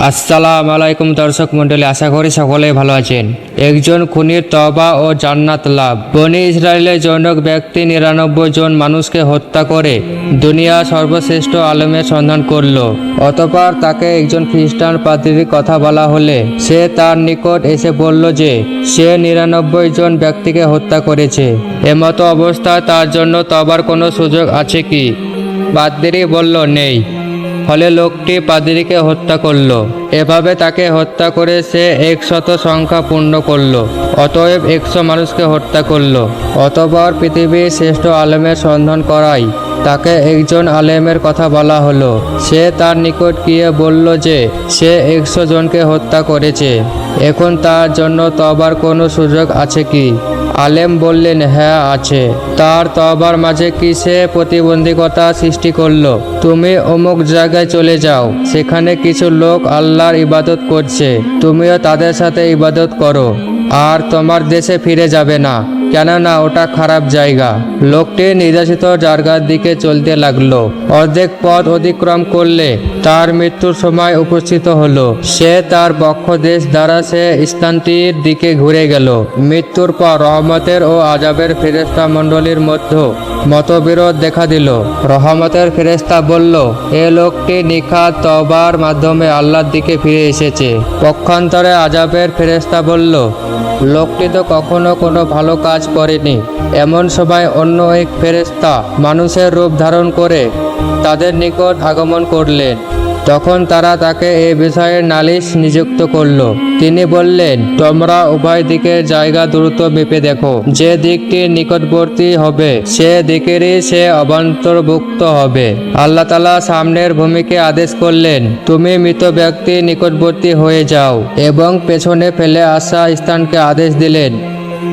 আসসালামু আলাইকুম দর্শক মণ্ডলী, আশা করি সকলেই ভালো আছেন। একজন খুনির তওবা ও জান্নাত লাভ। বনি ইসরায়েলের জনক ব্যক্তি 99 জন মানুষকে হত্যা করে দুনিয়া সর্বশ্রেষ্ঠ আলেমের সন্ধান করল। অতঃপর তাকে একজন খ্রিস্টান পাদ্রীর কথা বলা হলে সে তার নিকট এসে বলল যে সে 99 জন ব্যক্তিকে হত্যা করেছে। এমতো অবস্থায় তার জন্য তওবার কোনো সুযোগ আছে কি? পাদ্রী বলল, নেই। ফলে লোকটি পাদ্রীকে হত্যা করল। এভাবে তাকে হত্যা করে সে 100 সংখ্যা পূর্ণ করল। অতএব 100 মানুষকে হত্যা করল। অতঃপর পৃথিবীর শ্রেষ্ঠ আলেমের সন্ধান করাই তাকে একজন আলেমের কথা বলা হলো। সে তার নিকট গিয়ে বলল যে সে 100 জনকে হত্যা করেছে। এখন তার জন্য তওবার কোনো সুযোগ আছে কি? আলেম বললেন, হ্যাঁ আছে। তার তওবার মাঝে কি সে প্রতিবন্ধকতা সৃষ্টি করলো? তুমি অমুক জায়গায় চলে যাও, সেখানে কিছু লোক আল্লাহর ইবাদত করছে, তুমিও তাদের সাথে ইবাদত করো, আর তোমার দেশে ফিরে যাবে না, কেননা ওটা খারাপ জায়গা। লোকটি নির্দেশিত জায়গার দিকে চলতে লাগলো। অর্ধেক পথ অতিক্রম করলে তার মৃত্যুর সময় উপস্থিত হলো। সে তার বক্ষ দেশ দ্বারা সে স্থানটির দিকে ঘুরে গেল। মৃত্যুর পর রহমতের ও আযাবের ফেরেশতা মণ্ডলীর মধ্যে মতবিরোধ দেখা দিল। রহমতের ফেরেশতা বলল, এ লোকটি নিখাত তওবার মাধ্যমে আল্লাহর দিকে ফিরে এসেছে। পক্ষান্তরে আযাবের ফেরেশতা বলল, লোকটি তো কখনো কোনো ভালো কাজ করেনি। এমন সময় অন্য এক ফেরেশতা মানুষের রূপ ধারণ করে তাদের নিকট আগমন করলেন। তখন তারা তাকে এ বিষয়ে নালিশ নিযুক্ত করল। তিনি বললেন, তোমরা উভয় দিকের জায়গা দ্রুত মেপে দেখো। যে দিকটি নিকটবর্তী হবে সে দিকেরই সে অভ্যন্তর্ভুক্ত হবে। আল্লাহ তাআলা সামনের ভূমিকে আদেশ করলেন, তুমি মৃত ব্যক্তির নিকটবর্তী হয়ে যাও, এবং পেছনে ফেলে আসা স্থানকে আদেশ দিলেন,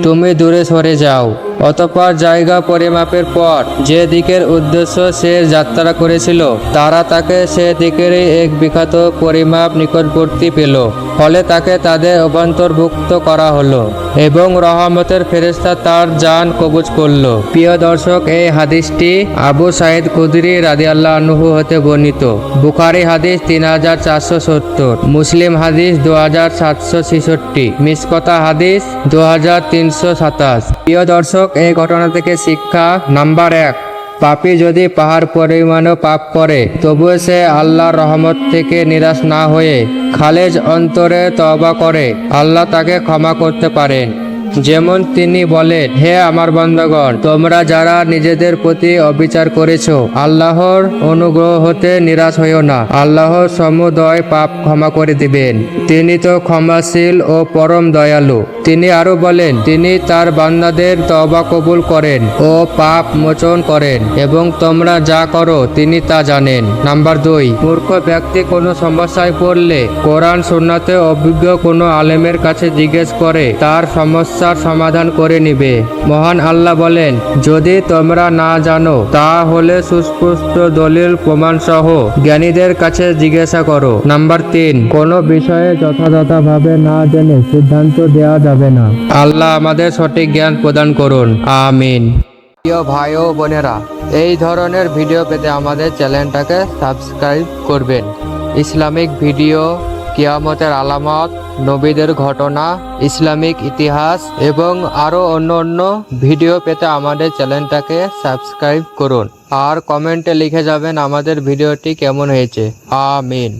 তুমি দূরে সরে যাও। অতঃপর জায়গা পরিমাপের পর যে দিকের উদ্দেশ্য সে যাত্রা করেছিল তারা তাকে সে দিকেরই এক বিখ্যাত পরিমাপ নিকটবর্তী পেল। ফলে তাকে তাদের অভ্যন্তর্ভুক্ত করা হলো এবং রহমতের ফেরেশতা তার জান কবজ করল। প্রিয় দর্শক, এই হাদিসটি আবু সাঈদ খুদরি রাদিয়াল্লাহু আনহু হতে বর্ণিত। বুখারী হাদিস 3470, মুসলিম হাদিস 2766, মিশকাত হাদিস 2327। প্রিয় দর্শক, এই ঘটনা থেকে শিক্ষা নাম্বার 1, পাপী যদি পাহাড় পরিমাণও পাপ করে তবুও সে আল্লাহর রহমত থেকে নিরাশ না হয়ে খালেজ অন্তরে তওবা করে আল্লাহ তাকে ক্ষমা করতে পারেন। যেমন তিনি বলেন, হে আমার বান্দাগণ, তোমরা যারা নিজেদের প্রতি অবিচার করেছো আল্লাহর অনুগ্রহ হতে নিরাশ হইও না, আল্লাহর সমুদয় পাপ ক্ষমা করে দিবেন, তিনি তো ক্ষমাশীল ও পরম দয়ালু। তিনি আরো বলেন, তিনি তার বান্দাদের তওবা কবুল করেন ও পাপ মোচন করেন, এবং তোমরা যা করো তিনি তা জানেন। নাম্বার 2, মূর্খ ব্যক্তি কোনো সমস্যায় পড়লে কোরআন সুন্নাতে অভিজ্ঞ কোনো আলেমের কাছে জিজ্ঞেস করে তার সমস্যার সমাধান করে নিবে। মহান আল্লাহ বলেন, যদি তোমরা না জানো তাহলে সুস্পষ্ট দলিল প্রমাণ সহ জ্ঞানীদের কাছে জিজ্ঞাসা করো। নাম্বার 3, কোনো বিষয়ে যথাযথভাবে না জেনে সিদ্ধান্ত দেওয়া যাবে না। আল্লাহ আমাদের সঠিক জ্ঞান প্রদান করুন, আমিন। প্রিয় ভাই ও বোনেরা, এই ধরনের ভিডিও পেতে আমাদের চ্যানেলটাকে সাবস্ক্রাইব করবেন। ইসলামিক ভিডিও, কিয়ামতের আলামত, নবীদের ঘটনা, ইসলামিক ইতিহাস এবং আরো অন্য ভিডিও পেতে আমাদের চ্যানেলটাকে সাবস্ক্রাইব করুন। আর কমেন্টে লিখে যাবেন আমাদের ভিডিওটি কেমন হয়েছে, আমিন।